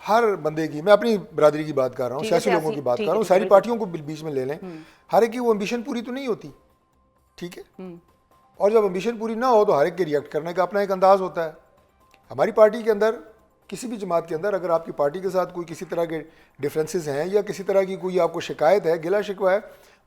ہر بندے کی, میں اپنی برادری کی بات کر رہا ہوں, سیاسی لوگوں کی بات کر رہا ہوں, ساری پارٹیوں کو بیچ میں لے لیں, ہر ایک کی وہ امبیشن پوری تو نہیں ہوتی, ٹھیک ہے, اور جب امبیشن پوری نہ ہو تو ہر ایک کے ریئیکٹ کرنے کا اپنا ایک انداز ہوتا ہے. ہماری پارٹی کے اندر, کسی بھی جماعت کے اندر, اگر آپ کی پارٹی کے ساتھ کوئی کسی طرح کے ڈفرینسز ہیں یا کسی طرح کی کوئی آپ کو شکایت ہے, گلا شکوہ ہے,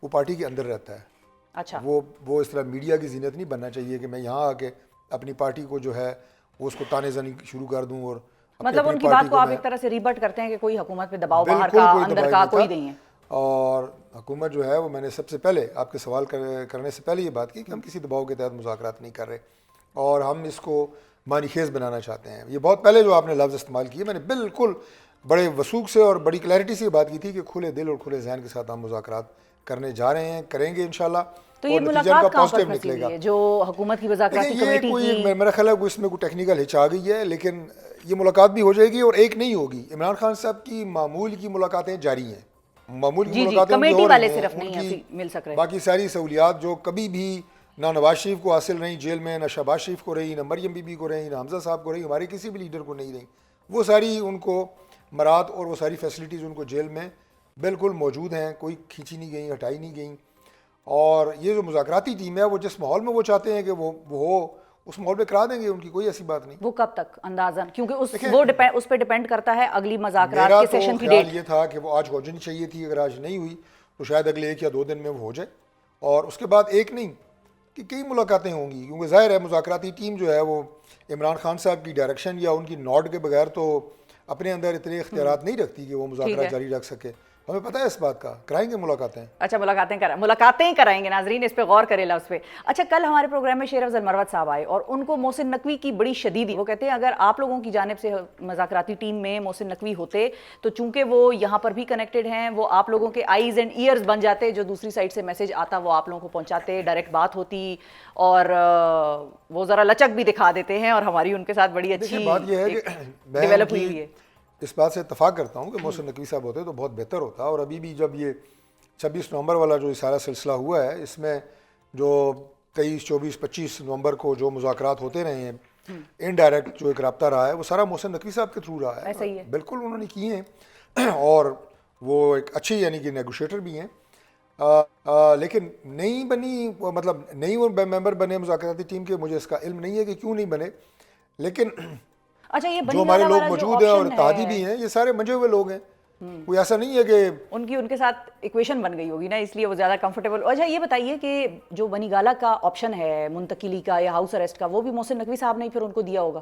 وہ پارٹی کے اندر رہتا ہے. اچھا, وہ اس طرح میڈیا کی زینت نہیں بننا چاہیے کہ میں یہاں آ کے اپنی پارٹی کو جو ہے وہ اس کو تانے زنی شروع کر دوں. اور مطلب ان کی بات کو آپ ایک طرح سے ریبٹ کرتے ہیں کہ کوئی حکومت پہ دباؤ باہر کا اندر کا کوئی نہیں ہے. اور حکومت جو ہے وہ, میں نے سب سے پہلے آپ کے سوال کرنے سے پہلے یہ بات کی کہ ہم کسی دباؤ کے تحت مذاکرات نہیں کر رہے, اور ہم اس کو معنی خیز بنانا چاہتے ہیں. یہ بہت پہلے جو آپ نے لفظ استعمال کیے, میں نے بالکل بڑے وثوق سے اور بڑی کلیئرٹی سے بات کی تھی کہ کھلے دل اور کھلے ذہن کے ساتھ ہم مذاکرات کرنے جا رہے ہیں, کریں گے انشاءاللہ. تو یہ ملاقات کہاں پر پھنسی ہوئی ہے جو حکومت کی مذاکراتی کمیٹی کی؟ میرا خیال ہے اس میں کوئی ٹیکنیکل ہچ آ گئی ہے, لیکن یہ ملاقات بھی ہو جائے گی اور ایک نہیں ہوگی. عمران خان صاحب کی معمول کی ملاقاتیں جاری ہیں, معمول کی ملاقاتیں کمیٹی والے صرف نہیں مل سک رہے. باقی ساری سہولیات جو کبھی بھی نہ نواز شریف کو حاصل رہی جیل میں, نہ شہباز شریف کو رہی, نہ مریم بی بی کو رہی, نہ حمزہ صاحب کو رہی, ہمارے کسی بھی لیڈر کو نہیں رہی, وہ ساری ان کو مراد اور وہ ساری فیسلٹیز ان کو جیل میں بالکل موجود ہیں, کوئی کھینچی نہیں گئیں, ہٹائی نہیں گئیں. اور یہ جو مذاکراتی ٹیم ہے وہ جس ماحول میں وہ چاہتے ہیں کہ وہ ہو, اس ماحول میں کرا دیں گے, ان کی کوئی ایسی بات نہیں. وہ کب تک اندازاً, کیونکہ وہ اس پہ ڈیپینڈ کرتا ہے اگلی مذاکرات کے سیشن کی ڈیٹ. میرا تو خیال یہ تھا کہ وہ آج ہو جانی چاہیے تھی, اگر آج نہیں ہوئی تو شاید اگلے 1 یا 2 دن میں وہ ہو جائے, اور اس کے بعد ایک نہیں کہ کئی ملاقاتیں ہوں گی, کیونکہ ظاہر ہے مذاکراتی ٹیم جو ہے وہ عمران خان صاحب کی ڈائریکشن یا ان کی نوٹ کے بغیر تو اپنے اندر اتنے اختیارات نہیں رکھتی کہ وہ مذاکرات جاری رکھ سکے. ہمیں پتہ ہے اس بات کا, کرائیں گے ملاقاتیں. اچھا, ملاقاتیں کرائیں گے. ناظرین اس پہ غور کرے لفظ پہ. اچھا, کل ہمارے پروگرام میں شیر افضل مروت صاحب آئے اور ان کو محسن نقوی کی بڑی شدید, وہ کہتے ہیں اگر آپ لوگوں کی جانب سے مذاکراتی ٹیم میں محسن نقوی ہوتے تو چونکہ وہ یہاں پر بھی کنیکٹڈ ہیں, وہ آپ لوگوں کے آئیز اینڈ ایئرز بن جاتے, جو دوسری سائڈ سے میسج آتا وہ آپ لوگوں کو پہنچاتے, ڈائریکٹ بات ہوتی, اور وہ ذرا لچک بھی دکھا دیتے ہیں, اور ہماری ان کے ساتھ بڑی اچھی بات یہ ہے کہ ڈیولپ ہوئی ہے. اس بات سے اتفاق کرتا ہوں کہ محسن نقوی صاحب ہوتے تو بہت بہتر ہوتا. اور ابھی بھی جب یہ 26 نومبر والا جو سارا سلسلہ ہوا ہے, اس میں جو 23, 24, 25 نومبر کو جو مذاکرات ہوتے رہے ہیں, انڈائریکٹ جو ایک رابطہ رہا ہے وہ سارا محسن نقوی صاحب کے تھرو رہا ہے. بالکل انہوں نے کیے ہیں, اور وہ ایک اچھے یعنی کہ نیگوشیٹر بھی ہیں. لیکن نہیں بنی, مطلب نہیں وہ ممبر بنے مذاکراتی ٹیم کے, مجھے اس کا علم نہیں ہے کہ کیوں نہیں بنے, لیکن اچھا یہ جو ہمارے لوگ موجود ہیں اور اتحادی بھی ہیں, یہ سارے منجے ہوئے لوگ ہیں, کوئی ایسا نہیں ہے کہ ان کے ساتھ ایکویشن بن گئی ہوگی نا, اس لیے وہ زیادہ کمفرٹیبل. اچھا یہ بتائیے کہ جو بنی گالہ کا آپشن ہے منتقلی کا یا ہاؤس اریسٹ کا, وہ بھی محسن نقوی صاحب نے پھر ان کو دیا ہوگا,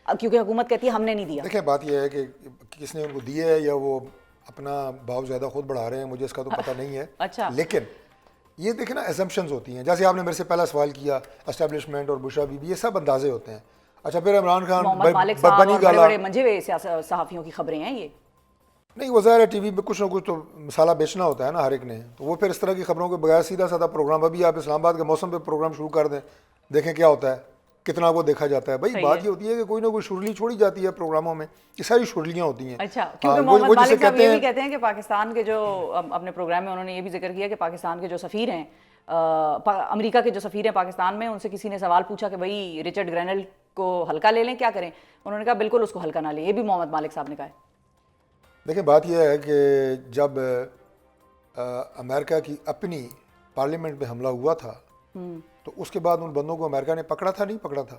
کیونکہ حکومت کہتی ہے ہم نے نہیں دیا. دیکھیں بات یہ ہے کہ کس نے ان کو دیا ہے یا وہ اپنا بھاؤ زیادہ خود بڑھا رہے ہیں, مجھے اس کا تو پتہ نہیں ہے. اچھا, لیکن یہ دیکھیں نا ایزمپشنز ہوتی ہیں, جیسے آپ نے میرے سے پہلا سوال کیا اسٹیبلشمنٹ اور بشرا بی بی, یہ سب اندازے ہوتے ہیں. اچھا, پھر عمران خان, محمد مالک صاحب اور بڑے بڑے منجے ہوئے صحافیوں کی خبریں ہیں یہ. نہیں, وہ ظاہر ہے ٹی وی پہ کچھ نہ کچھ تو مسالہ بیچنا ہوتا ہے نا ہر ایک نے, تو وہ پھر اس طرح کی خبروں کے بغیر سیدھا سادہ پروگرام, ابھی آپ اسلام آباد کے موسم پہ پروگرام شروع کر دیں, دیکھیں کیا ہوتا ہے, کتنا وہ دیکھا جاتا ہے. بھائی بات یہ ہوتی ہے کہ کوئی نہ کوئی شرلی چھوڑی جاتی ہے پروگراموں میں, یہ ساری شرلیاں ہوتی ہیں. اچھا, کیونکہ محمد مالک صاحب یہ بھی کہتے ہیں کہ پاکستان کے جو اپنے پروگرام میں انہوں نے یہ بھی ذکر کیا کہ پاکستان کے جو سفیر ہیں, امریکہ کے جو سفیر ہیں پاکستان میں, ان سے کسی نے سوال پوچھا کہ بھائی رچرڈ گرینل کو ہلکا لے لیں, کیا کریں؟ انہوں نے کہا بالکل اس کو ہلکا نہ لیں. یہ بھی محمد مالک صاحب نے کہا ہے. دیکھیں بات یہ ہے کہ جب امریکہ کی اپنی پارلیمنٹ میں حملہ ہوا تھا تو اس کے بعد ان بندوں کو امریکہ نے پکڑا تھا, نہیں پکڑا تھا؟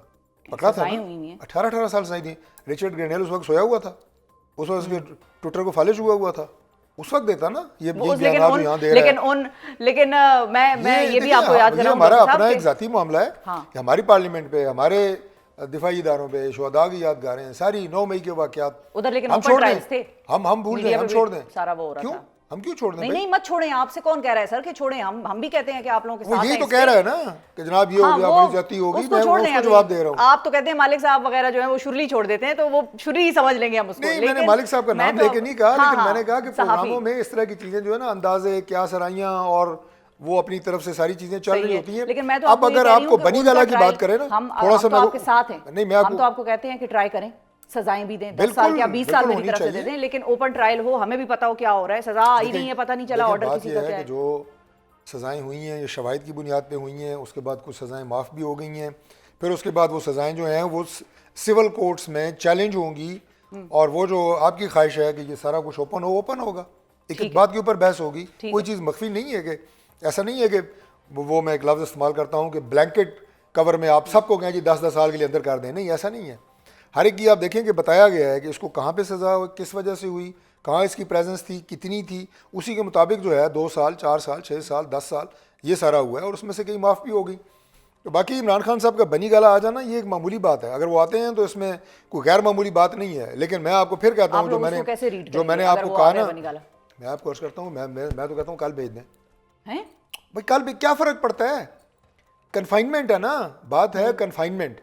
پکڑا تھا. 18 سال سزائیں دی. رچرڈ گرینل اس وقت سویا ہوا تھا, اس وقت اس کے ٹویٹر کو فالج ہوا تھا, اس وقت دیتا نا یہ بیانات جو یہاں دے رہا ہے. لیکن میں یہ بھی آپ کو یاد کراؤں, ہمارا اپنا ایک ذاتی معاملہ ہے کہ ہماری پارلیمنٹ پہ, ہمارے دفاعی اداروں پہ شہداء کی یادگاریں, ساری 9 مئی کے واقعات ادھر, لیکن اوپن ٹرائلز تھے, ہم بھول جائیں, ہم چھوڑ دیں. سارا وہ ہو رہا کیوں تھا. ہم کیوں چھوڑ دیں؟ نہیں مت چھوڑیں. آپ سے کون کہہ رہا ہے سر کہ چھوڑیں؟ ہم بھی کہتے ہیں کہ آپ لوگوں کے ساتھ وہ یہی تو کہہ رہا ہے نا کہ جناب یہ ہو گیا, بڑی زیادتی ہوگی, میں اس کو جواب دے رہا ہوں. آپ تو کہتے ہیں مالک صاحب وغیرہ جو ہیں وہ شرلی چھوڑ دیتے ہیں, تو وہ شرلی ہی سمجھ لیں گے ہم اس کو. نہیں, میں نے مالک صاحب کا نام لے کے نہیں کہا, لیکن میں نے کہا کہ پروگراموں میں اس طرح کی چیزیں جو ہے نا, اندازے کیا سرائیاں اور وہ اپنی طرف سے ساری چیزیں چل رہی ہوتی ہیں. لیکن میں تو اب اگر آپ کو بنی گالہ کی بات کریں نا, تھوڑا سا آپ کے ساتھ ہیں, نہیں میں ہم تو آپ کو کہتے ہیں کہ ٹرائی کریں, سزائیں بھی دیں, 10 سال کیا 20 سال میری طرف سے دے دیں, لیکن اوپن ٹرائل ہو, ہمیں بھی پتا ہو کیا ہو رہا ہے. سزا آئی نہیں ہے, پتہ نہیں چلا آرڈر کسی کا کیا ہے. جو سزائیں ہوئی ہیں یہ شواہد کی بنیاد پہ ہوئی ہیں, اس کے بعد کچھ سزائیں معاف بھی ہو گئی ہیں, پھر اس کے بعد وہ سزائیں جو ہیں وہ سول کورٹس میں چیلنج ہوں گی, اور وہ جو آپ کی خواہش ہے کہ یہ سارا کچھ اوپن ہوگا، ایک بات کے اوپر بحث ہوگی، کوئی چیز مخفی نہیں ہے. کہ ایسا نہیں ہے کہ وہ میں ایک لفظ استعمال کرتا ہوں کہ بلینکٹ کور میں آپ سب کو کہیں جی 10 سال کے لیے اندر کر دیں. نہیں، ایسا نہیں ہے. ہر ایک کی آپ دیکھیں کہ بتایا گیا ہے کہ اس کو کہاں پہ سزا ہوئی، کس وجہ سے ہوئی، کہاں اس کی پریزنس تھی، کتنی تھی، اسی کے مطابق جو ہے 2 سال 4 سال 6 سال 10 سال یہ سارا ہوا ہے، اور اس میں سے کئی معاف بھی ہو گئی. تو باقی عمران خان صاحب کا بنی گالا آ جانا یہ ایک معمولی بات ہے. اگر وہ آتے ہیں تو اس میں کوئی غیر معمولی بات نہیں ہے. لیکن میں آپ کو پھر کہتا ہوں جو میں نے آپ کو کہا نا، میں آپ کو عرض کرتا ہوں، میں تو کہتا ہوں کل بھیج دیں. بھائی کل بھی کیا فرق پڑتا ہے؟ کنفائنمنٹ ہے نا، بات ہے کنفائنمنٹ.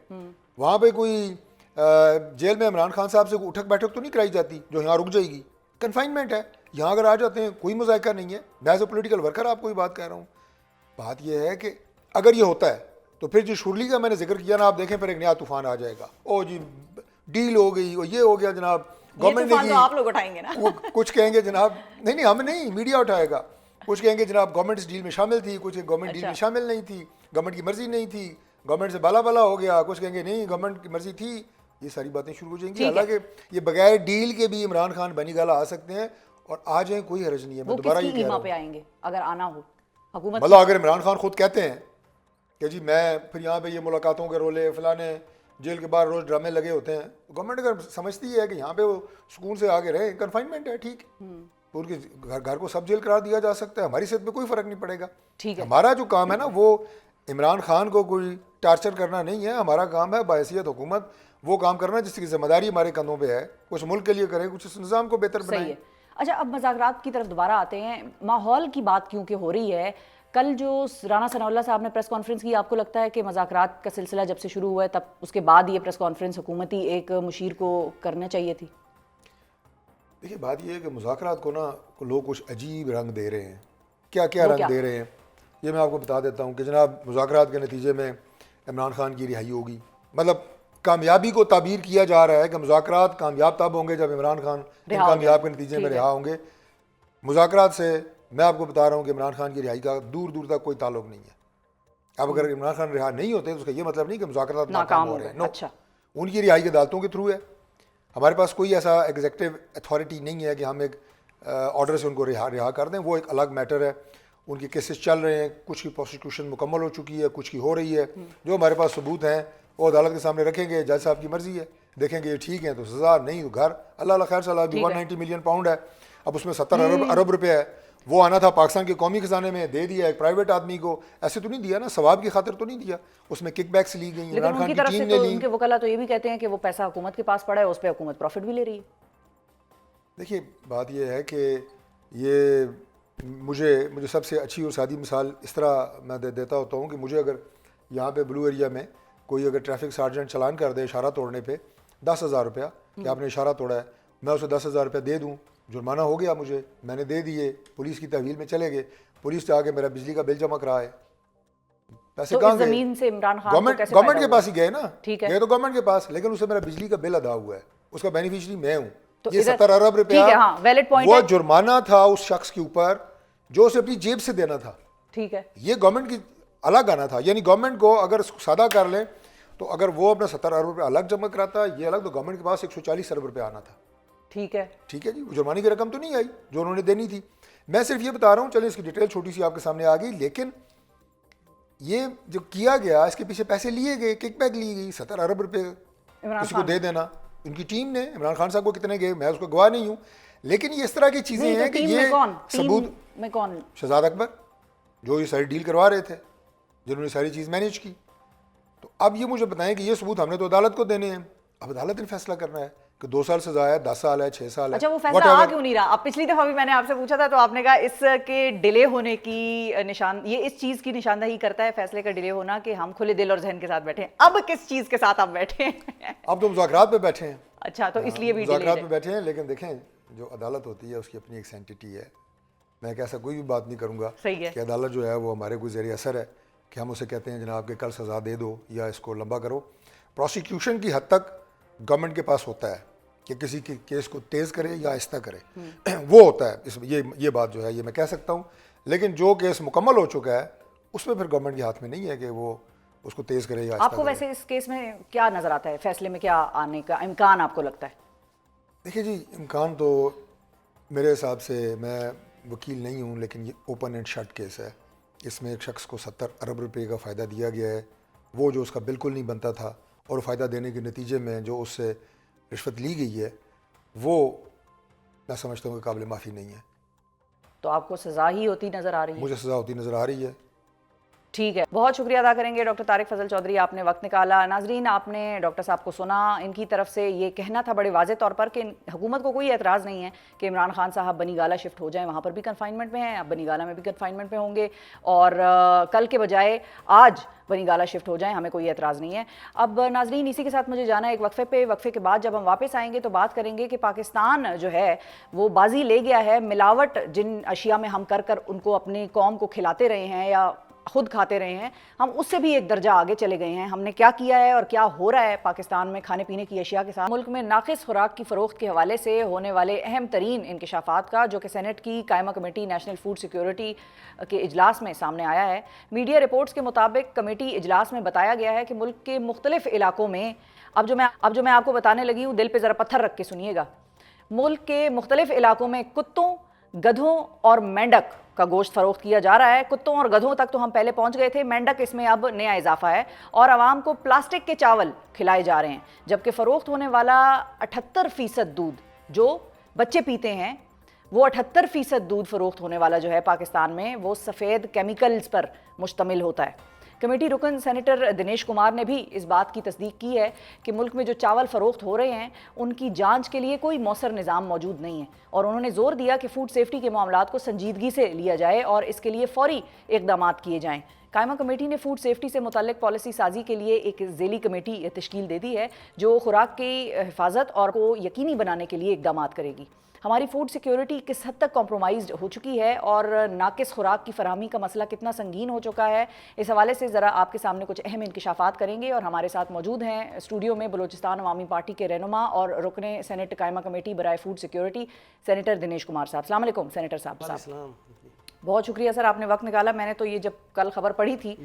وہاں پہ کوئی جیل میں عمران خان صاحب سے اٹھک بیٹھک تو نہیں کرائی جاتی جو یہاں رک جائے گی. کنفائنمنٹ ہے. یہاں اگر آ جاتے ہیں کوئی مذائقہ نہیں ہے. میں ایز اے پولیٹیکل ورکر آپ کو یہ بات کہہ رہا ہوں. بات یہ ہے کہ اگر یہ ہوتا ہے تو پھر جو شرلی کا میں نے ذکر کیا نا، آپ دیکھیں پھر ایک نیا طوفان آ جائے گا. او جی ڈیل ہو گئی، اور یہ ہو گیا جناب، گورنمنٹ نے آپ لوگ اٹھائیں گے نا. کچھ کہیں گے جناب نہیں ہم نہیں، میڈیا اٹھائے گا. کچھ کہیں گے جناب گورنمنٹ اس ڈیل میں شامل تھی، کچھ گورنمنٹ ڈیل میں شامل نہیں تھی، گورنمنٹ کی مرضی نہیں تھی، گورنمنٹ سے بالا بالا ہو گیا. کچھ کہیں گے نہیں گورنمنٹ کی مرضی تھی. یہ ساری باتیں شروع ہو جائیں گی. حالانکہ یہ بغیر ڈیل کے بھی عمران خان بنی گالا آ سکتے ہیں، اور آ جائیں کوئی حرج نہیں ہے. میں دوبارہ یہ کہہ رہا ہوں پہ آئیں گے اگر آنا ہو حکومت. مطلب اگر عمران خان خود کہتے ہیں کہ جی میں پھر یہاں پہ یہ ملاقاتوں کے رولے فلانے جیل کے باہر روز ڈرامے لگے ہوتے ہیں، گورنمنٹ اگر سمجھتی ہے کہ یہاں پہ وہ سکون سے آگے رہے، کنفائنمنٹ ہے ٹھیک، ان کے گھر کو سب جیل قرار دیا جا سکتا ہے. ہماری صحت پہ کوئی فرق نہیں پڑے گا. ہمارا جو کام ہے نا وہ عمران خان کو کوئی ٹارچر کرنا نہیں ہے. ہمارا کام ہے بحیثیت حکومت وہ کام کرنا جس کی ذمہ داری ہمارے کندھوں پہ ہے. کچھ ملک کے لیے کریں، کچھ اس نظام کو بہتر بنائیں. اچھا، اب مذاکرات کی طرف دوبارہ آتے ہیں. ماحول کی بات کیونکہ ہو رہی ہے، کل جو رانا ثناء اللہ صاحب نے پریس کانفرنس کی، آپ کو لگتا ہے کہ مذاکرات کا سلسلہ جب سے شروع ہوا ہے تب اس کے بعد یہ پریس کانفرنس حکومتی ایک مشیر کو کرنا چاہیے تھی؟ دیکھیے بات یہ ہے کہ مذاکرات کو نا لوگ کچھ عجیب رنگ دے رہے ہیں. کیا رنگ دے رہے ہیں یہ میں آپ کو بتا دیتا ہوں کہ جناب مذاکرات کے نتیجے میں عمران خان کی رہائی ہوگی. مطلب کامیابی کو تعبیر کیا جا رہا ہے کہ مذاکرات کامیاب تب ہوں گے جب عمران خان کامیاب کے نتیجے میں رہا ہوں گے. مذاکرات سے میں آپ کو بتا رہا ہوں کہ عمران خان کی رہائی کا دور دور تک کوئی تعلق نہیں ہے. اب اگر عمران خان رہا نہیں ہوتے تو اس کا یہ مطلب نہیں کہ مذاکرات ناکام ہو رہے ہیں. اچھا، ان کی رہائی عدالتوں کے تھرو ہے. ہمارے پاس کوئی ایسا ایگزیکٹو اتھارٹی نہیں ہے کہ ہم ایک آرڈر سے ان کو رہا کر دیں. وہ ایک الگ میٹر ہے. ان کے کیسز چل رہے ہیں، کچھ کی پروسیکیوشن مکمل ہو چکی ہے، کچھ کی ہو رہی ہے. جو ہمارے پاس ثبوت ہیں وہ عدالت کے سامنے رکھیں گے. جج صاحب کی مرضی ہے، دیکھیں گے یہ ٹھیک ہیں تو سزا، نہیں تو گھر. اللہ خیر صلاح. 190 ملین پاؤنڈ ہے. اب اس میں 70 ارب روپے ہے. وہ آنا تھا پاکستان کے قومی خزانے میں، دے دیا ایک پرائیویٹ آدمی کو. ایسے تو نہیں دیا نا، ثواب کی خاطر تو نہیں دیا. اس میں کک بیکس لی گئی. عمران خان کی ٹیم نے لی. ان کے وکلا تو یہ بھی کہتے ہیں کہ وہ پیسہ حکومت کے پاس پڑا ہے، اس پہ حکومت پروفٹ بھی لے رہی ہے. دیکھیے بات یہ ہے کہ یہ مجھے سب سے اچھی اور سادی مثال اس طرح میں دیتا ہوتا ہوں کہ مجھے اگر یہاں پہ بلو ایریا میں کوئی اگر ٹریفک سارجنٹ چلان کر دے اشارہ توڑنے پہ 10,000 روپیہ کہ آپ نے اشارہ توڑا ہے، میں اسے 10,000 روپیہ دے دوں، جرمانہ ہو گیا مجھے، میں نے دے دیے، پولیس کی تحویل میں چلے گئے، پولیس سے آگے میرا بجلی کا بل جمع کرائے. پیسے کہاں گئے؟ زمین سے عمران خان گورنمنٹ کے پاس ہی گئے نا. گئے تو گورنمنٹ کے پاس، لیکن اسے میرا بجلی کا بل ادا ہوا ہے، اس کا بینیفیشری میں ہوں. یہ 70 ارب روپیہ وہ جرمانہ تھا اس شخص کے اوپر جو اسے اپنی جیب سے دینا تھا. ٹھیک ہے، یہ گورنمنٹ کی الگ آنا تھا. یعنی گورنمنٹ کو اگر سادہ کر لیں تو اگر وہ اپنا 70 ارب روپیہ الگ جمع کراتا یہ الگ، تو گورنمنٹ کے پاس 140 ارب روپیہ آنا تھا. ٹھیک ہے جی. جرمانے کی رقم تو نہیں آئی جو انہوں نے دینی تھی. میں صرف یہ بتا رہا ہوں، چلیں اس کی ڈیٹیل چھوٹی سی آپ کے سامنے آ گئی. لیکن یہ جو کیا گیا اس کے پیچھے پیسے لیے گئے، کک بیک لی گئی. 70 ارب روپے کسی کو دے دینا. ان کی ٹیم نے عمران خان صاحب کو کتنے گئے میں اس کو گواہ نہیں ہوں، لیکن یہ اس طرح کی چیزیں ہیں کہ یہ ثبوت. شہزاد اکبر جو یہ ساری ڈیل کروا رہے تھے، جنہوں نے ساری چیز مینیج کی. تو اب یہ مجھے بتائیں کہ یہ ثبوت ہم نے تو عدالت کو دینے ہیں. اب عدالت نے فیصلہ کرنا ہے کہ 2 سال سزا ہے، 10 سال ہے، 6 سال ہے. اچھا، وہ فیصلہ آ کیوں نہیں رہا؟ اب پچھلی دفعہ بھی میں نے آپ سے پوچھا تھا تو آپ نے کہا اس کے ڈیلے ہونے کی یہ اس چیز کی نشاندہی کرتا ہے فیصلے کا ڈیلے ہونا کہ ہم کھلے دل اور ذہن کے ساتھ بیٹھے ہیں. اب کس چیز کے ساتھ آپ بیٹھے ہیں؟ اب تو مذاکرات پہ بیٹھے ہیں. اچھا، تو اس لیے بھی مذاکرات پہ بیٹھے ہیں. لیکن دیکھیں جو عدالت ہوتی ہے اس کی اپنی ایک سینٹیٹی ہے. میں ایک ایسا کوئی بھی بات نہیں کروں گا کہ عدالت جو ہے وہ ہمارے کوئی زیر اثر ہے کہ ہم اسے کہتے ہیں جناب کہ کل سزا دے دو یا اس کو لمبا کرو. پروسیکیوشن کی حد تک گورنمنٹ کے پاس ہوتا ہے کہ کسی کی کیس کو تیز کرے یا آہستہ کرے، وہ ہوتا ہے. یہ بات جو ہے یہ میں کہہ سکتا ہوں. لیکن جو کیس مکمل ہو چکا ہے اس میں پھر گورنمنٹ کے ہاتھ میں نہیں ہے کہ وہ اس کو تیز کرے یا آہستہ کرے. آپ کو ویسے اس کیس میں کیا نظر آتا ہے؟ فیصلے میں کیا آنے کا امکان آپ کو لگتا ہے؟ دیکھیے جی، امکان تو میرے حساب سے، میں وکیل نہیں ہوں لیکن یہ اوپن اینڈ شٹ کیس ہے. اس میں ایک شخص کو 70 ارب روپے کا فائدہ دیا گیا ہے، وہ جو اس کا بالکل نہیں بنتا تھا، اور فائدہ دینے کے نتیجے میں جو اس سے رشوت لی گئی ہے وہ میں سمجھتا ہوں کہ قابل معافی نہیں ہے. تو آپ کو سزا ہی ہوتی نظر آ رہی ہے؟ مجھے سزا ہوتی نظر آ رہی ہے. ٹھیک ہے، بہت شکریہ ادا کریں گے ڈاکٹر طارق فضل چودھری، آپ نے وقت نکالا. ناظرین، آپ نے ڈاکٹر صاحب کو سنا، ان کی طرف سے یہ کہنا تھا بڑے واضح طور پر کہ حکومت کو کوئی اعتراض نہیں ہے کہ عمران خان صاحب بنی گالہ شفٹ ہو جائیں، وہاں پر بھی کنفائنمنٹ میں ہیں، اب بنی گالہ میں بھی کنفائنمنٹ میں ہوں گے، اور کل کے بجائے آج بنی گالہ شفٹ ہو جائیں، ہمیں کوئی اعتراض نہیں ہے. اب ناظرین، اسی کے ساتھ مجھے جانا ہے ایک وقفے پہ. وقفے کے بعد جب ہم واپس آئیں گے تو بات کریں گے کہ پاکستان جو ہے وہ بازی لے گیا ہے. ملاوٹ جن اشیاء میں ہم کر ان کو اپنی قوم کو کھلاتے رہے ہیں یا خود کھاتے رہے ہیں، ہم اس سے بھی ایک درجہ آگے چلے گئے ہیں. ہم نے کیا کیا ہے اور کیا ہو رہا ہے پاکستان میں کھانے پینے کی اشیاء کے ساتھ. ملک میں ناقص خوراک کی فروخت کے حوالے سے ہونے والے اہم ترین انکشافات کا، جو کہ سینٹ کی قائمہ کمیٹی نیشنل فوڈ سیکیورٹی کے اجلاس میں سامنے آیا ہے. میڈیا رپورٹس کے مطابق کمیٹی اجلاس میں بتایا گیا ہے کہ ملک کے مختلف علاقوں میں، اب جو میں آپ کو بتانے لگی ہوں، دل پہ ذرا پتھر رکھ کے سنیے گا. ملک کے مختلف علاقوں میں کتوں، گدھوں اور مینڈک کا گوشت فروخت کیا جا رہا ہے. کتوں اور گدھوں تک تو ہم پہلے پہنچ گئے تھے، مینڈک اس میں اب نیا اضافہ ہے، اور عوام کو پلاسٹک کے چاول کھلائے جا رہے ہیں. جبکہ فروخت ہونے والا 78% دودھ جو بچے پیتے ہیں، وہ 78% دودھ فروخت ہونے والا جو ہے پاکستان میں، وہ سفید کیمیکلز پر مشتمل ہوتا ہے. کمیٹی رکن سینیٹر دنیش کمار نے بھی اس بات کی تصدیق کی ہے کہ ملک میں جو چاول فروخت ہو رہے ہیں ان کی جانچ کے لیے کوئی مؤثر نظام موجود نہیں ہے، اور انہوں نے زور دیا کہ فوڈ سیفٹی کے معاملات کو سنجیدگی سے لیا جائے اور اس کے لیے فوری اقدامات کیے جائیں. قائمہ کمیٹی نے فوڈ سیفٹی سے متعلق پالیسی سازی کے لیے ایک ذیلی کمیٹی تشکیل دے دی ہے جو خوراک کی حفاظت اور کو یقینی بنانے کے لیے اقدامات کرے گی. ہماری فوڈ سیکیورٹی کس حد تک کمپرومائزڈ ہو چکی ہے اور ناقص خوراک کی فراہمی کا مسئلہ کتنا سنگین ہو چکا ہے، اس حوالے سے ذرا آپ کے سامنے کچھ اہم انکشافات کریں گے. اور ہمارے ساتھ موجود ہیں اسٹوڈیو میں بلوچستان عوامی پارٹی کے رہنما اور رکن سینٹ قائمہ کمیٹی برائے food security senator Dinesh Kumar صاحب. السلام علیکم سینیٹر صاحب. بہت شکریہ سر، آپ نے وقت نکالا. میں نے تو یہ جب کل خبر پڑھی تھی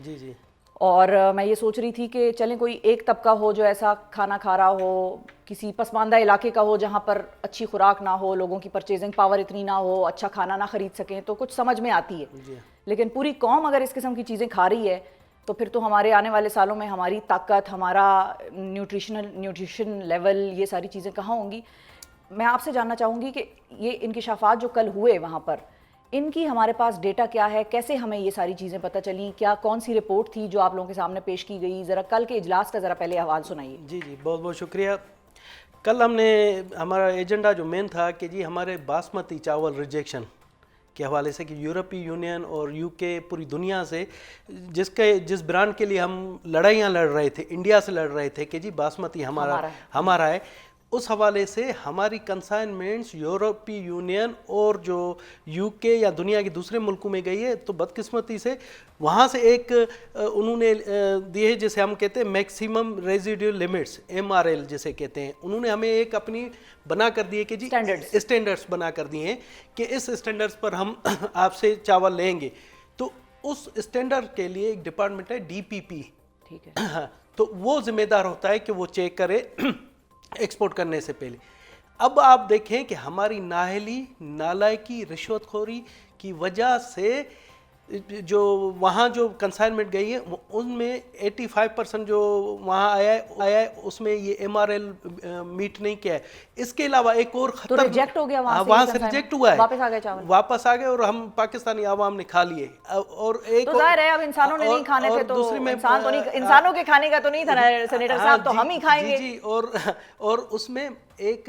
اور میں یہ سوچ رہی تھی کہ چلیں کوئی ایک طبقہ ہو جو ایسا کھانا کھا رہا ہو، کسی پسماندہ علاقے کا ہو جہاں پر اچھی خوراک نہ ہو، لوگوں کی پرچیزنگ پاور اتنی نہ ہو، اچھا کھانا نہ خرید سکیں، تو کچھ سمجھ میں آتی ہے. لیکن پوری قوم اگر اس قسم کی چیزیں کھا رہی ہے تو پھر تو ہمارے آنے والے سالوں میں ہماری طاقت، ہمارا نیوٹریشن لیول، یہ ساری چیزیں کہاں ہوں گی. میں آپ سے جاننا چاہوں گی کہ یہ انکشافات جو کل ہوئے وہاں پر، ان کی ہمارے پاس ڈیٹا کیا ہے، کیسے ہمیں یہ ساری چیزیں پتہ چلیں، کیا کون سی رپورٹ تھی جو آپ لوگوں کے سامنے پیش کی گئی؟ ذرا کل کے اجلاس کا ذرا پہلے احوال سنائیے. جی بہت بہت شکریہ. کل ہم نے ہمارا ایجنڈا جو مین تھا کہ جی ہمارے باسمتی چاول ریجیکشن کے حوالے سے کہ یورپی یونین اور یو کے پوری دنیا سے جس برانڈ کے لیے ہم لڑائیاں لڑ رہے تھے، انڈیا سے لڑ رہے تھے کہ جی باسمتی ہمارا ہے، اس حوالے سے ہماری کنسائنمنٹس یورپی یونین اور جو یو کے یا دنیا کے دوسرے ملکوں میں گئی ہے. تو بدقسمتی سے وہاں سے ایک انہوں نے دی ہے جسے ہم کہتے ہیں میکسیمم ریزیڈیول لمٹس، MRL جسے کہتے ہیں. انہوں نے ہمیں ایک اپنی بنا کر دی ہے کہ جی اسٹینڈرڈس بنا کر دی ہیں کہ اس اسٹینڈرڈس پر ہم آپ سے چاول لیں گے. تو اس اسٹینڈرڈ کے لیے ایک ڈپارٹمنٹ ہے DPP، ٹھیک ہے، تو وہ ذمہ دار ہوتا ہے کہ وہ چیک کرے ایکسپورٹ کرنے سے پہلے. اب آپ دیکھیں کہ ہماری نااہلی، نالائکی، رشوت خوری کی وجہ سے جو وہاں جو کنسائنمنٹ گئی ہے ان میں 85% جو وہاں آیا ہے اس میں یہ MRL میٹ نہیں کیا ہے. اس کے علاوہ ایک اور تو ریجیکٹ ہو گیا وہاں سے ریجیکٹ ہوا ہے، واپس آ گئے اور ہم پاکستانی عوام نے کھا لیے. اور ایک تو ظاہر ہے اب انسانوں نے نہیں کھانے تھے تو انسانوں کے کھانے کا تو نہیں تھا سینیٹر صاحب، تو ہم ہی کھائیں گے. جی اور اس میں ایک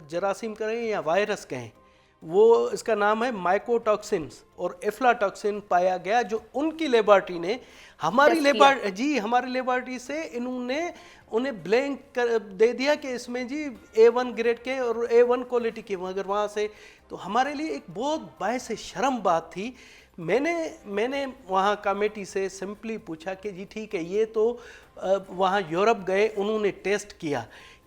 جراثیم کہیں یا وائرس کہیں، وہ اس کا نام ہے مائکوٹاکسنز اور ایفلاٹاکسن پایا گیا، جو ان کی لیبارٹری نے ہماری لیبارٹری سے انہیں بلینک دے دیا کہ اس میں جی A1 گریڈ کے اور A1 کوالٹی کے، مگر وہاں سے. تو ہمارے لیے ایک بہت باعث شرم بات تھی. میں نے وہاں کمیٹی سے سمپلی پوچھا کہ جی ٹھیک ہے، یہ تو وہاں یورپ گئے، انہوں نے ٹیسٹ کیا،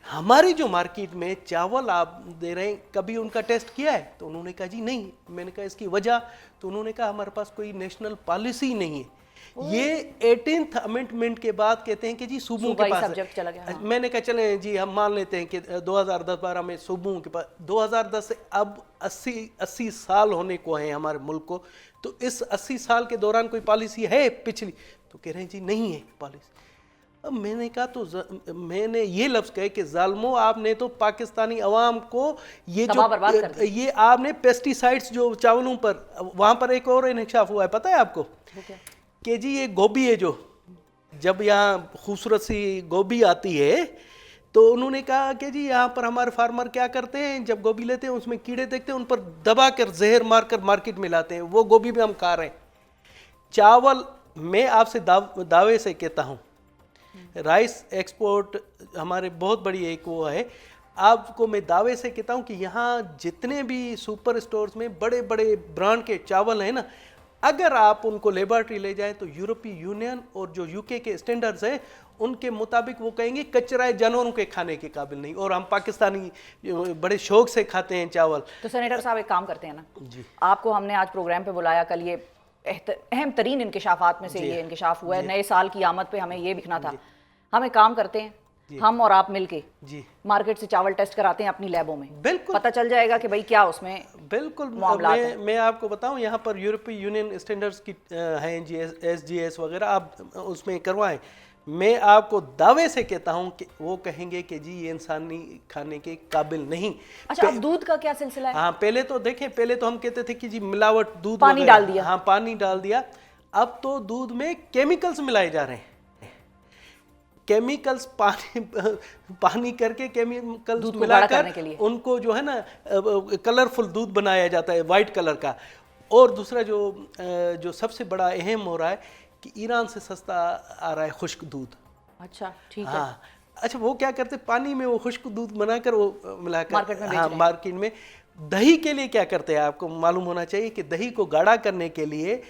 ہماری جو مارکیٹ میں چاول آپ دے رہے ہیں کبھی ان کا ٹیسٹ کیا ہے؟ تو انہوں نے کہا جی نہیں. میں نے کہا اس کی وجہ؟ تو انہوں نے کہا ہمارے پاس کوئی نیشنل پالیسی نہیں ہے یہ 18th امینڈمنٹ کے بعد کہتے ہیں کہ جی صوبوں کے پاس سبجیکٹ چلا گیا. میں نے کہا چلیں جی ہم مان لیتے ہیں کہ 2010-12 میں صوبوں کے پاس 2010 سے اب 80 سال ہونے کو ہیں ہمارے ملک کو, تو اس 80 سال کے دوران کوئی پالیسی ہے پچھلی؟ تو کہہ رہے ہیں جی نہیں ہے پالیسی. اب میں نے کہا تو میں نے یہ لفظ کہے کہ ظالموں آپ نے تو پاکستانی عوام کو یہ جو یہ آپ نے پیسٹی سائڈس جو چاولوں پر, وہاں پر ایک اور انکشاف ہوا ہے پتہ ہے آپ کو کہ جی یہ گوبھی ہے جو جب یہاں خوبصورت سی گوبھی آتی ہے تو انہوں نے کہا کہ جی یہاں پر ہمارے فارمر کیا کرتے ہیں جب گوبھی لیتے ہیں اس میں کیڑے دیکھتے ہیں ان پر دبا کر زہر مار کر مارکیٹ میں لاتے ہیں, وہ گوبھی بھی ہم کھا رہے ہیں. چاول میں آپ سے دعوے سے کہتا ہوں رائس ایکسپورٹ ہمارے بہت بڑی ایک وہ ہے, آپ کو میں دعوے سے کہتا ہوں کہ یہاں جتنے بھی سپر اسٹورز میں بڑے بڑے برانڈ کے چاول ہیں نا, اگر آپ ان کو لیبارٹری لے جائیں تو یورپی یونین اور جو یو کے اسٹینڈرڈز ہیں ان کے مطابق وہ کہیں گے کچرا جانوروں کے کھانے کے قابل نہیں, اور ہم پاکستانی بڑے شوق سے کھاتے ہیں چاول. تو سینیٹر صاحب ایک کام کرتے ہیں نا, آپ کو ہم نے آج پروگرام پہ بلایا, کل یہ اہم ترین انکشافات میں سے یہ انکشاف ہوا ہے, نئے سال کی آمد پہ ہمیں یہ دکھنا تھا. ہم ایک کام کرتے ہیں, ہم اور آپ مل کے مارکیٹ سے چاول ٹیسٹ کراتے ہیں اپنی لیبوں میں, بالکل پتہ چل جائے گا کہ بھائی کیا اس میں بالکل معاملات ہیں. میں آپ کو بتاؤں یہاں پر یورپی یونین اسٹینڈرڈز کی ہیں جی ایس جی ایس وغیرہ, آپ اس میں کروائیں. میں آپ کو دعوے سے کہتا ہوں کہ وہ کہیں گے کہ جی یہ انسانی کھانے کے قابل نہیں. اچھا اب دودھ کا کیا سلسلہ ہے؟ ہاں پہلے تو دیکھیں, پہلے تو ہم کہتے تھے کہ جی ملاوٹ دودھ پانی ڈال دیا, ہاں پانی ڈال دیا. اب تو دودھ میں کیمیکلز ملائے جا رہے ہیں, کیمیکلز پانی کر کے کیمیکلز ملا کر ان کو جو ہے نا کلرفل دودھ بنایا جاتا ہے وائٹ کلر کا. اور دوسرا جو سب سے بڑا اہم ہو رہا ہے کہ ایران سے سستا آ رہا ہے خشک دودھ. اچھا ٹھیک ہے. ہاں اچھا وہ کیا کرتے پانی میں وہ خشک دودھ بنا کر وہ ملا کر مارکیٹ میں. دہی کے لیے کیا کرتے ہیں آپ کو معلوم ہونا چاہیے کہ دہی کو گاڑھا کرنے کے لیے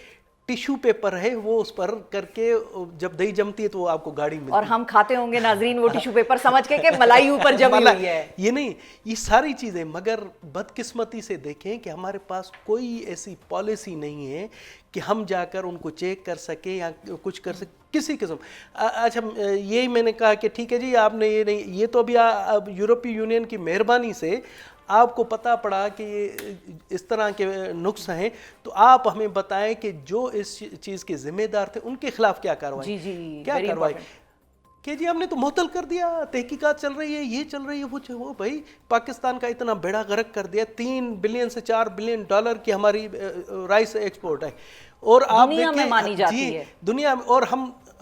ٹیشو پیپر ہے وہ اس پر کر کے جب دہی جمتی ہے تو وہ آپ کو گاڑھی ملتی ہے. اور ہم کھاتے ہوں گے ناظرین وہ ٹیشو پیپر سمجھ کے کہ ملائی اوپر جمی ہوئی ہے. یہ نہیں, یہ ساری چیزیں, مگر بدقسمتی سے دیکھیں کہ ہمارے پاس کوئی ایسی پالیسی نہیں ہے کہ ہم جا کر ان کو چیک کر سکیں یا کچھ کر سکیں کسی قسم. اچھا یہی میں نے کہا کہ ٹھیک ہے جی آپ نے یہ نہیں, یہ تو اب یورپی یونین کی مہربانی سے آپ کو پتہ پڑا کہ یہ اس طرح کے نقص ہیں, تو آپ ہمیں بتائیں کہ جو اس چیز کے ذمہ دار تھے ان کے خلاف کیا کارروائی. کیا کارروائی کہ جی ہم نے تو معطل کر دیا, تحقیقات چل رہی ہے, یہ چل رہی ہے, وہ بھائی پاکستان کا اتنا بیڑا غرق کر دیا, 3 بلین سے 4 بلین ڈالر کی ہماری رائس ایکسپورٹ ہے, اور آپ دنیا میں مانی جاتی ہے دنیا میں, اور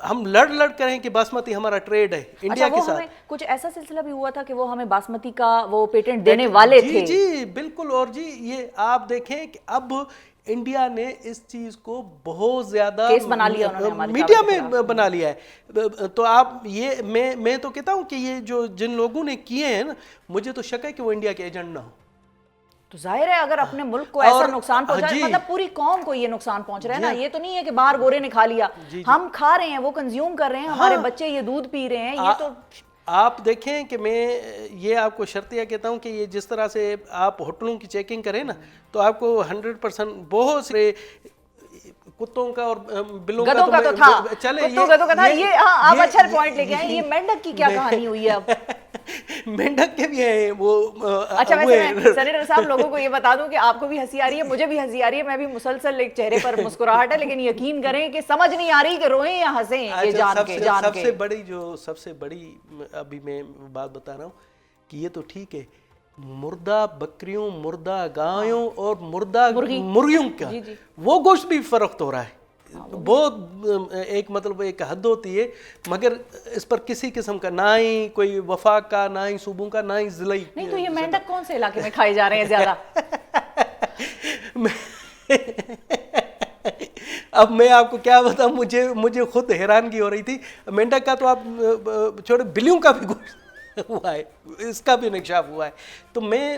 ہم لڑ کریں کہ باسمتی ہمارا ٹریڈ ہے انڈیا کے ساتھ. کچھ ایسا سلسلہ بھی ہوا تھا کہ وہ ہمیں باسمتی کا وہ پیٹنٹ دینے والے تھے. جی بالکل. اور جی یہ آپ دیکھیں کہ اب انڈیا نے اس چیز کو بہت زیادہ کیس بنا لیا, میڈیا میں بنا لیا ہے. تو آپ یہ میں تو کہتا ہوں کہ یہ جو جن لوگوں نے کیے ہیں نا, مجھے تو شک ہے کہ وہ انڈیا کے ایجنٹ نہ ہو. تو ظاہر ہے اگر اپنے ملک کو ایسا نقصان پہنچا ہے, مطلب پوری قوم کو یہ نقصان پہنچ رہا ہے نا, یہ تو نہیں ہے کہ باہر گورے نے کھا لیا, ہم کھا رہے ہیں, وہ کنزیوم کر رہے ہیں, ہمارے بچے یہ دودھ پی رہے ہیں. یہ تو آپ دیکھیں کہ میں یہ آپ کو شرطیہ کہتا ہوں کہ یہ جس طرح سے آپ ہوٹلوں کی چیکنگ کریں نا, تو آپ کو 100% بہت سے کتوں کا اور بلوں کا تو تھا, کتوں کا تو تھا. یہ آپ اچھا پوائنٹ لے کے آئے. یہ مینڈک کی کیا کہانی ہوئی ہے اب؟ مینڈک کے بھی ہیں وہ. اچھا ویسے سینیٹر صاحب لوگوں کو یہ بتا دوں کہ آپ کو بھی ہنسی آ رہی ہے, مجھے بھی ہنسی آ رہی ہے, میں بھی مسلسل ایک چہرے پر مسکراہٹ ہے, لیکن یقین کریں کہ سمجھ نہیں آ رہی کہ روئیں یا ہنسیں. یہ جان کے سب سے بڑی ابھی میں بات بتا رہا ہوں کہ یہ تو ٹھیک ہے, مردہ بکریوں, مردہ گایوں اور مردہ مرغیوں کا وہ گوشت بھی فروخت ہو رہا ہے. بہت ایک مطلب ایک حد ہوتی ہے, مگر اس پر کسی قسم کا نہ ہی کوئی وفاق کا, نہ ہی صوبوں کا, نہ ہی ضلعی. نہیں تو یہ مینڈک کون سے علاقے میں کھائے جا رہے ہیں زیادہ؟ اب میں آپ کو کیا بتاؤں, مجھے خود حیرانگی ہو رہی تھی. مینڈک کا تو آپ چھوڑے, بلیوں کا بھی گوشت ہوا ہے, اس کا بھی انکشاف ہوا ہے. تو میں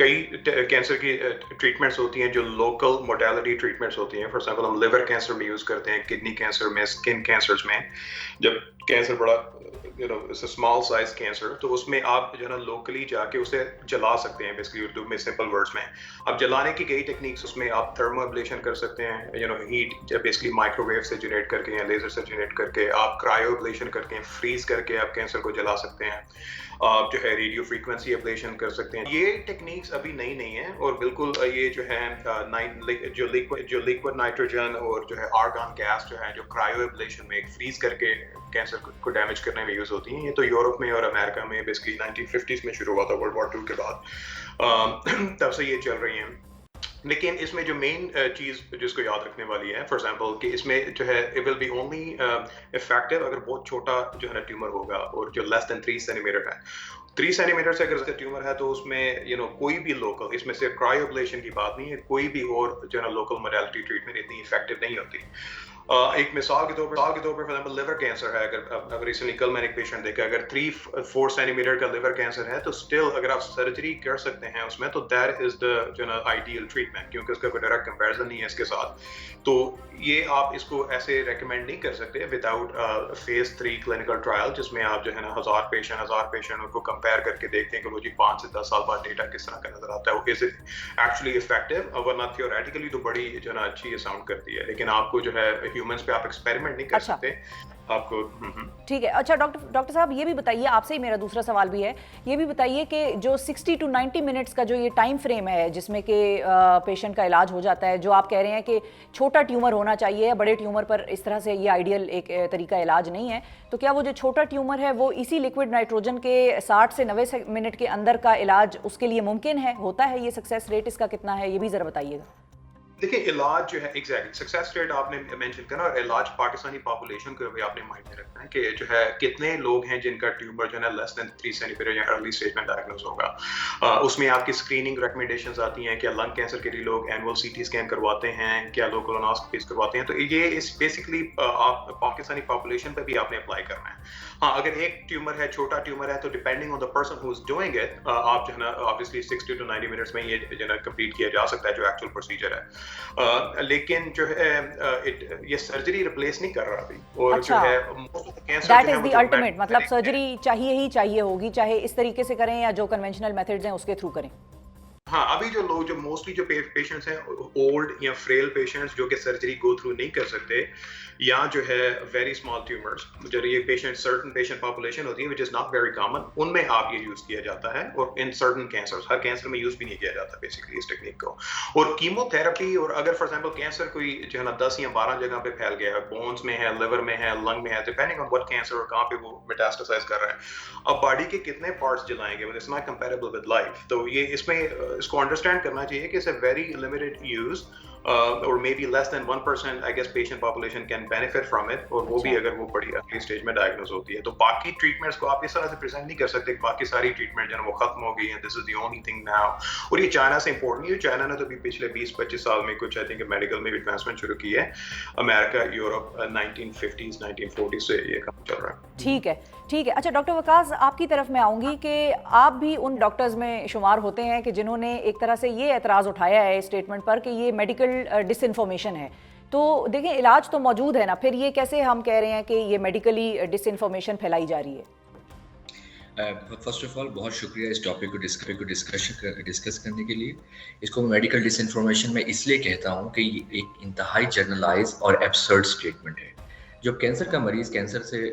کئی کینسر کی ٹریٹمنٹس ہوتی ہیں جو لوکل موڈیلٹی ٹریٹمنٹس ہوتی ہیں. فار ایگزامپل ہم لیور کینسر میں یوز کرتے ہیں, کڈنی کینسر میں, اسکن کینسرز میں. جب کینسر بڑا اسمال سائز کینسر, تو اس میں آپ جو ہے نا لوکلی جا کے اسے جلا سکتے ہیں, بیسکلی اردو میں سمپل ورڈس میں. اب جلانے کی کئی ٹیکنیکس, اس میں آپ تھرمو ایبلیشن کر سکتے ہیں, ہیٹ بیسکلی مائکرو ویو سے جنریٹ کر کے یا لیزر سے جنریٹ کر کے, آپ کرائیو ایبلیشن کر کے فریز کر کے آپ کینسر کو جلا سکتے ہیں. آپ جو ہے ریڈیو فریکوینسی ایبلیشن کر سکتے ہیں. یہ ٹیکنیکس ابھی نئی نہیں ہیں, اور بالکل یہ جو ہے جو لیکوڈ نائٹروجن اور جو ہے آرگان گیس جو ہے جو کرائیو ایبلیشن میں فریز کر کے کینسر کو ڈیمیج کرنے میں یوز ہوتی ہیں. یہ تو یورپ میں اور امریکہ میں بیسکلی 1950s میں شروع ہوا تھا, ورلڈ وار 2 کے بعد, تب سے یہ چل رہی ہیں. لیکن اس میں جو مین چیز جس کو یاد رکھنے والی ہے, فار ایگزامپل کہ اس میں جو ہے it will be only effective اگر بہت چھوٹا جو ہے نا ٹیومر ہوگا, اور جو لیس دین 3 سینٹی میٹر ہے. 3 سینٹی میٹر سے اگر ٹیومر ہے تو اس میں کوئی بھی لوکل, اس میں سے کرائیو ایبلیشن کی بات نہیں ہے, کوئی بھی اور جو ہے نا لوکل موڈیلٹی ٹریٹمنٹ اتنی افیکٹو نہیں ہوتی. ایک مثال کے طور پر فار ایگزامپل لیور کینسر ہے, اگر ریسنٹلی کل میں نے ایک پیشنٹ دیکھا, اگر 3-4 سینٹی میٹر کا لیور کینسر ہے تو اسٹل اگر آپ سرجری کر سکتے ہیں اس میں, تو دیٹ از دا جو نا آئیڈیل ٹریٹمنٹ, کیونکہ اس کا کوئی ڈائریکٹ کمپیریزن نہیں ہے اس کے ساتھ. تو یہ آپ اس کو ایسے ریکمینڈ نہیں کر سکتے وداؤٹ فیز 3 کلینکل ٹرائل, جس میں آپ جو ہے نا 1000 پیشنٹ کو کمپیئر کر کے دیکھتے ہیں کہ وہ جی 5 سے 10 سال بعد ڈیٹا کس طرح کا نظر آتا ہے, وہ از اٹ ایکچولی افیکٹو. ورنہ تھیوریٹیکلی تو بڑی جو ہے نا اچھی ساؤنڈ کرتی ہے, لیکن آپ کو جو ہے ہیومنس پہ آپ ایکسپیریمنٹ نہیں کر سکتے آپ کو. ٹھیک ہے. اچھا ڈاکٹر صاحب یہ بھی بتائیے, آپ سے ہی میرا دوسرا سوال بھی ہے, یہ بھی بتائیے کہ جو 60 to 90 منٹس کا جو یہ ٹائم فریم ہے جس میں کہ پیشنٹ کا علاج ہو جاتا ہے, جو آپ کہہ رہے ہیں کہ چھوٹا ٹیومر ہونا چاہیے, بڑے ٹیومر پر اس طرح سے یہ آئیڈیل ایک طریقہ علاج نہیں ہے, تو کیا وہ جو چھوٹا ٹیومر ہے وہ اسی لیکوڈ نائٹروجن کے 60 سے 90 منٹ کے اندر کا علاج اس کے لیے ممکن ہے, ہوتا ہے؟ یہ سکسیس ریٹ اس کا کتنا ہے, یہ بھی ذرا بتائیے گا. دیکھیں علاج جو ہے ایگزیکٹلی سکسیس ریٹ آپ نے مینشن کرنا, اور علاج پاکستانی پاپولیشن کو بھی آپ نے مائنڈ میں رکھنا ہے کہ جو ہے کتنے لوگ ہیں جن کا ٹیومر جو ہے نا لیس دین 3 سینٹی میٹر یا ارلی اسٹیج میں ڈائگنوز ہوگا. اس میں آپ کی اسکریننگ ریکمنڈیشنز آتی ہیں, کیا لنگ کینسر کے لیے لوگ اینول سی ٹی اسکین کرواتے ہیں, کیا لوگ کولونوسکوپیز کرواتے ہیں. تو یہ اس بیسکلی آپ پاکستانی پاپولیشن پہ بھی آپ نے اپلائی کرنا ہے. ہاں اگر ایک ٹیومر ہے, چھوٹا ٹیومر ہے, تو depending on the person who is doing it, آپ جو ہے نا آبویسلی 60 to 90 منٹس میں یہ جو ہے نا کمپلیٹ کیا جا سکتا ہے جو ایکچوئل پروسیجر ہے. لیکن جو ہے یہ سرجری ریپلیس نہیں کر رہا ابھی, اور جو ہے دیٹ از دی الٹیمیٹ, مطلب سرجری چاہیے ہی چاہیے ہوگی, چاہے اس طریقے سے کریں یا جو کنونشنل میتھڈز ہیں اس کے تھرو کریں. ہاں ابھی جو لوگ جو موسٹلی جو پیشنٹس ہیں اولڈ یا فریل پیشنٹس جو کہ سرجری گو تھرو نہیں کر سکتے, یا جو ہے ویری اسمال ٹیومرس, جو یہ پیشنٹ سرٹن پیشنٹ پاپولیشن ہوتی ہے وچ از ناٹ ویری کامن, ان میں آپ یہ یوز کیا جاتا ہے. اور in certain cancerous, Hare cancer میں یوز بھی نہیں کیا جاتا بیسکلی اس ٹیکنیک کو. اور کیمو تھراپی, اور اگر فار ایگزامپل کینسر کوئی جو ہے نا 10 یا 12 جگہ پہ پھیل گیا ہے, بونس میں ہے, لیور میں ہے, لنگ میں ہے, ڈیپینڈنگ آن وٹ کینسر اور کہاں پہ وہ میٹاسٹاسائز کر رہا ہے, اب باڈی کے کتنے پارٹس جلائیں گے, it's not comparable with life. تو یہ اس میں اس کو انڈرسٹینڈ کرنا چاہیے کہ it's a very limited use, or maybe less than 1% I guess patient population can benefit from it, اور وہ بھی اگر وہ بڑی ارلی اسٹیج میں ڈائگنوز ہوتی ہے. تو باقی ٹریٹمنٹس کو آپ اس طرح سے پریزنٹ نہیں کر سکتے کہ باقی ساری ٹریٹمنٹ جو ہے وہ ختم ہو گئی ہیں, دس از دی اونلی تھنگ ناؤ. اور یہ چائنا سے امپورٹنٹ ہے, چائنا نے تو بھی پچھلے 20-25 سال میں کچھ آئی تھنک میڈیکل میں ایڈوانسمنٹ شروع کی ہے. امریکہ, یورپ 1950s 1940s سے یہ کام چل رہا ہے. ٹھیک ہے. اچھا ڈاکٹر وقاص, آپ کی طرف میں آؤں گی کہ آپ بھی ان ڈاکٹرز میں شمار ہوتے ہیں کہ جنہوں نے ایک طرح سے یہ اعتراض اٹھایا ہے اسٹیٹمنٹ پر کہ یہ میڈیکل ڈس انفارمیشن ہے. تو دیکھیں علاج تو موجود ہے نا, پھر یہ کیسے ہم کہہ رہے ہیں کہ یہ میڈیکلی ڈس انفارمیشن پھیلائی جا رہی ہے؟ فرسٹ آف آل بہت شکریہ اس ٹاپک کو ڈسکس کرنے کے لیے. اس کو میڈیکل ڈس انفارمیشن میں اس لیے کہتا ہوں کہ یہ ایک انتہائی جرنلائز اور ایبسرڈ اسٹیٹمنٹ ہے. جب کینسر کا مریض کینسر سے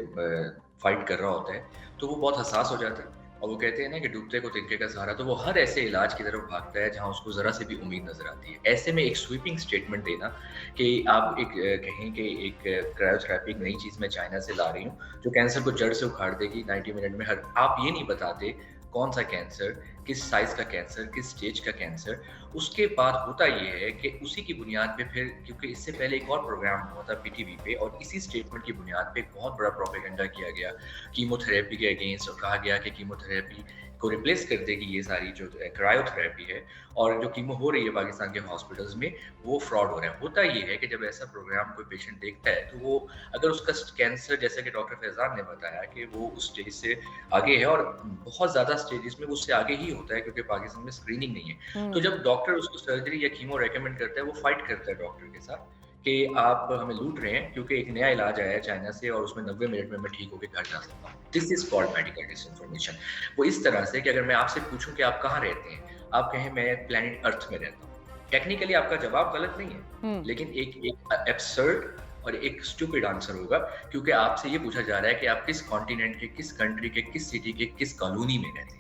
فائٹ کر رہا ہوتا ہے تو وہ بہت حساس ہو جاتا ہے, اور وہ کہتے ہیں نا کہ ڈوبتے کو تنکے کا سہارا, تو وہ ہر ایسے علاج کی طرف بھاگتا ہے جہاں اس کو ذرا سے بھی امید نظر آتی ہے. ایسے میں ایک سویپنگ اسٹیٹمنٹ دینا کہ آپ ایک کہیں کہ ایک کرائیو تھراپی نئی چیز میں چائنا سے لا رہی ہوں جو کینسر کو جڑ سے اکھاڑ دے گی 90 منٹ میں, آپ یہ نہیں بتاتے کون سا کینسر, کس سائز کا کینسر, کس سٹیج کا کینسر, اس کے بعد ہوتا یہ ہے کہ اسی کی بنیاد پہ پھر، کیونکہ اس سے پہلے ایک اور پروگرام ہوا تھا پی ٹی وی پہ، اور اسی اسٹیٹمنٹ کی بنیاد پہ ایک بہت بڑا پروپیگنڈا کیا گیا کیمو تھراپی کے اگینسٹ، اور کہا گیا کہ کیمو تھراپی کو ریپلیس کر دے گی یہ ساری جو کرائیو تھراپی ہے، اور جو کیمو ہو رہی ہے پاکستان کے ہاسپٹلز میں وہ فراڈ ہو رہا ہے۔ ہوتا یہ ہے کہ جب ایسا پروگرام کوئی پیشنٹ دیکھتا ہے تو وہ اگر اس کا کینسر، جیسا کہ ڈاکٹر فیضان نے بتایا کہ وہ اس اسٹیج سے آگے ہے، اور بہت زیادہ اسٹیجز میں اس سے آگے ہی ہوتا ہے کیونکہ پاکستان میں اسکریننگ نہیں ہے، تو جب ڈاکٹر اس کو سرجری یا کیمو ریکمینڈ کرتا ہے وہ فائٹ کرتا ہے ڈاکٹر کے ساتھ کہ آپ ہمیں لوٹ رہے ہیں، کیونکہ ایک نیا علاج آیا ہے چائنا سے اور اس میں 90 منٹ میں ٹھیک ہو کے گھر جا سکتا ہوں۔ This is called medical disinformation. وہ اس طرح سے کہ اگر میں آپ سے پوچھوں کہ آپ کہاں رہتے ہیں، آپ کہیں میں پلانٹ ارتھ میں رہتا ہوں، ٹیکنیکلی آپ کا جواب غلط نہیں ہے، لیکن ایک ایبسرڈ اور ایک اسٹوپڈ آنسر ہوگا، کیونکہ آپ سے یہ پوچھا جا رہا ہے کہ آپ کس کانٹیننٹ کے، کس کنٹری کے، کس سٹی کے، کس کالونی میں رہتے ہیں۔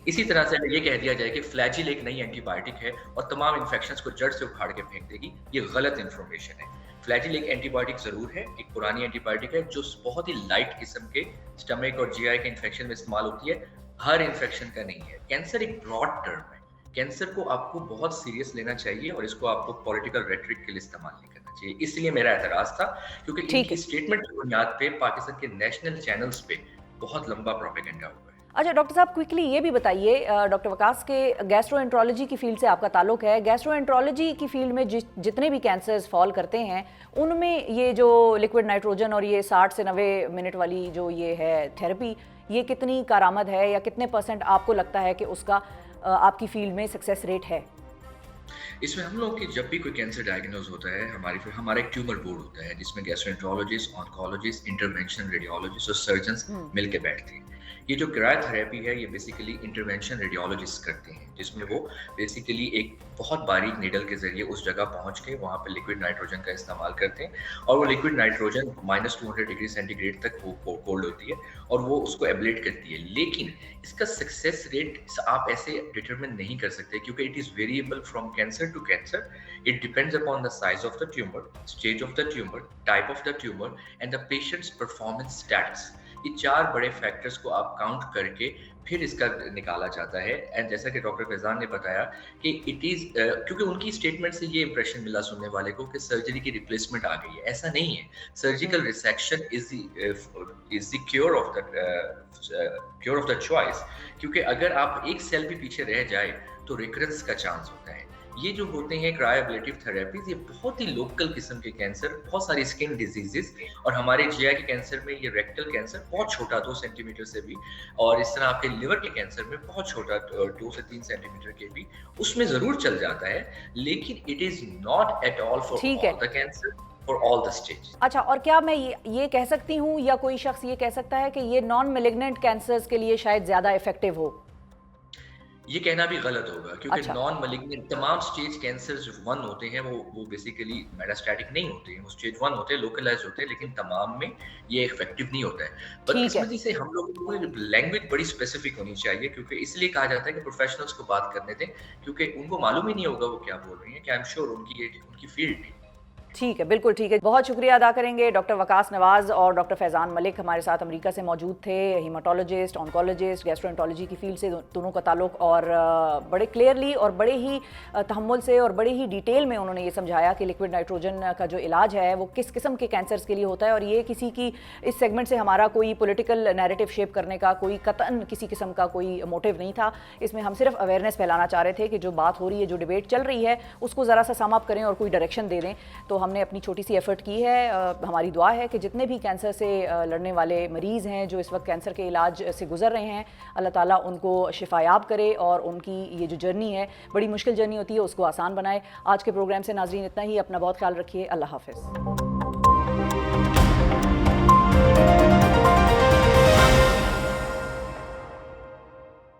اسی طرح سے اگر یہ کہہ دیا جائے کہ فلیجل ایک نئی اینٹی بایوٹک ہے اور تمام انفیکشنز کو جڑ سے اکھاڑ کے پھینک دے گی، یہ غلط انفارمیشن ہے۔ فلیجل ایک اینٹی بایوٹک ضرور ہے، ایک پرانی اینٹی بایوٹک ہے جو بہت ہی لائٹ قسم کے اسٹمک اور جی آئی کے انفیکشن میں استعمال ہوتی ہے، ہر انفیکشن کا نہیں ہے۔ کینسر ایک براڈ ٹرم ہے، کینسر کو آپ کو بہت سیریس لینا چاہیے اور اس کو آپ کو پولیٹیکل ریٹرک کے لیے استعمال نہیں کرنا چاہیے۔ اس لیے میرا اعتراض تھا، کیونکہ ان کی اسٹیٹمنٹ کی بنیاد پہ پاکستان کے نیشنل چینلز پہ بہت لمبا پروپیگنڈا ہوا ہے۔ اچھا ڈاکٹر صاحب کوئکلی یہ بھی بتائیے، ڈاکٹر وقاص کے گیسٹرو انٹرولوجی کی فیلڈ سے آپ کا تعلق ہے، گیسٹرو انٹرولوجی کی فیلڈ میں جتنے بھی کینسرز فال کرتے ہیں ان میں یہ جو لیکوڈ نائٹروجن اور یہ 60 سے 90 منٹ والی جو یہ ہے تھیراپی، یہ کتنی کارآمد ہے یا کتنے % آپ کو لگتا ہے کہ اس کا آپ کی فیلڈ میں سکسیس ریٹ ہے؟ اس میں ہم لوگ کی جب بھی کوئی کینسر ڈائگنوز ہوتا ہے، ہمارا ایک ٹیومر بورڈ ہوتا ہے جس میں گیسٹرو آنکولوجسٹ، انٹرونشن ریڈیولوجسٹ اور سرجنز مل کے بیٹھتے ہیں۔ یہ جو کرائیو تھراپی ہے یہ بیسیکلی انٹرونشن ریڈیولوجسٹ کرتے ہیں، جس میں وہ بیسیکلی ایک بہت باریک نیڈل کے ذریعے اس جگہ پہنچ کے وہاں پہ لیکوڈ نائٹروجن کا استعمال کرتے ہیں، اور وہ liquid nitrogen -200 degree centigrade تک وہ کولڈ ہوتی ہے اور وہ اس کو ایبلیٹ کرتی ہے۔ لیکن اس کا سکسیس ریٹ آپ ایسے ڈٹرمن نہیں کر سکتے، کیونکہ it is variable from cancer to cancer. It depends upon the size of the tumour, stage of the tumour, type of the tumour and the patient's performance status. یہ 4 بڑے factors کو آپ کاؤنٹ کر کے پھر اس کا نکالا جاتا ہے۔ اینڈ جیسا کہ ڈاکٹر فیضان نے بتایا کہ اٹ از کیونکہ ان کی اسٹیٹمنٹ سے یہ امپریشن ملا سننے والے کو کہ سرجری کی ریپلیسمنٹ آ گئی ہے، ایسا نہیں ہے۔ Surgical resection is the cure of the choice, کیونکہ اگر آپ ایک سیل بھی پیچھے رہ جائے تو ریکرنس کا چانس ہوتا ہے۔ یہ جو ہوتے ہیں کرائیو ابلیٹو تھراپیز، یہ بہت ہی لوکل قسم کے کینسر، بہت ساری اسکن ڈیزیزز، اور ہمارے جی آئی کے کینسر میں یہ ریکٹل کینسر بہت چھوٹا 2 سینٹی میٹر سے بھی، اور اس طرح آپ کے لیور کے کینسر میں بہت چھوٹا 2 سے 3 سینٹی میٹر کے بھی، اس میں ضرور چل جاتا ہے، لیکن it is not at all for all the cancer for all the stages۔ اچھا، اور کیا میں یہ کہہ سکتی ہوں یا کوئی شخص یہ کہہ سکتا ہے کہ یہ نان میلیگننٹ کینسرز کے لیے شاید زیادہ افیکٹو ہو؟ یہ کہنا بھی غلط ہوگا، کیونکہ نان میلیگننٹ تمام سٹیج کینسر جو 1 ہوتے ہیں وہ بیسیکلی میٹاسٹیٹک نہیں ہوتے ہیں، وہ سٹیج 1 ہوتے ہیں، لوکلائز ہوتے ہیں، لیکن تمام میں یہ افیکٹو نہیں ہوتا ہے۔ بدقسمتی سے ہم لوگوں کو لینگویج بڑی اسپیسیفک ہونی چاہیے، کیونکہ اس لیے کہا جاتا ہے کہ پروفیشنلز کو بات کرنے دیں، کیونکہ ان کو معلوم ہی نہیں ہوگا وہ کیا بول رہی ہیں، کہ آئی ایم شیور ان کی فیلڈ نہیں۔ ٹھیک ہے، بالکل ٹھیک ہے، بہت شکریہ ادا کریں گے ڈاکٹر وقاص نواز اور ڈاکٹر فیضان ملک ہمارے ساتھ امریکہ سے موجود تھے، ہیماٹولوجسٹ، آنکولوجسٹ، گیسٹرو کی فیلڈ سے دونوں کا تعلق، اور بڑے کلیئرلی اور بڑے ہی تحمل سے اور بڑے ہی ڈیٹیل میں انہوں نے یہ سمجھایا کہ لیکوڈ نائٹروجن کا جو علاج ہے وہ کس قسم کے کینسرز کے لیے ہوتا ہے، اور یہ کسی کی اس سیگمنٹ سے ہمارا کوئی پولیٹیکل نیریٹو شیپ کرنے کا کوئی قطعاً کسی قسم کا کوئی موٹیو نہیں تھا۔ اس میں ہم صرف اویئرنیس پھیلانا چاہ رہے تھے کہ جو بات ہو رہی ہے، جو ڈیبیٹ چل رہی ہے، اس کو ذرا سا سم اپ کریں اور کوئی ڈائریکشن دے دیں۔ تو ہم نے اپنی چھوٹی سی ایفرٹ کی ہے۔ ہماری دعا ہے کہ جتنے بھی کینسر سے لڑنے والے مریض ہیں جو اس وقت کینسر کے علاج سے گزر رہے ہیں، اللہ تعالیٰ ان کو شفا یاب کرے اور ان کی یہ جو جرنی ہے، بڑی مشکل جرنی ہوتی ہے، اس کو آسان بنائے۔ آج کے پروگرام سے ناظرین اتنا ہی، اپنا بہت خیال رکھیے، اللہ حافظ۔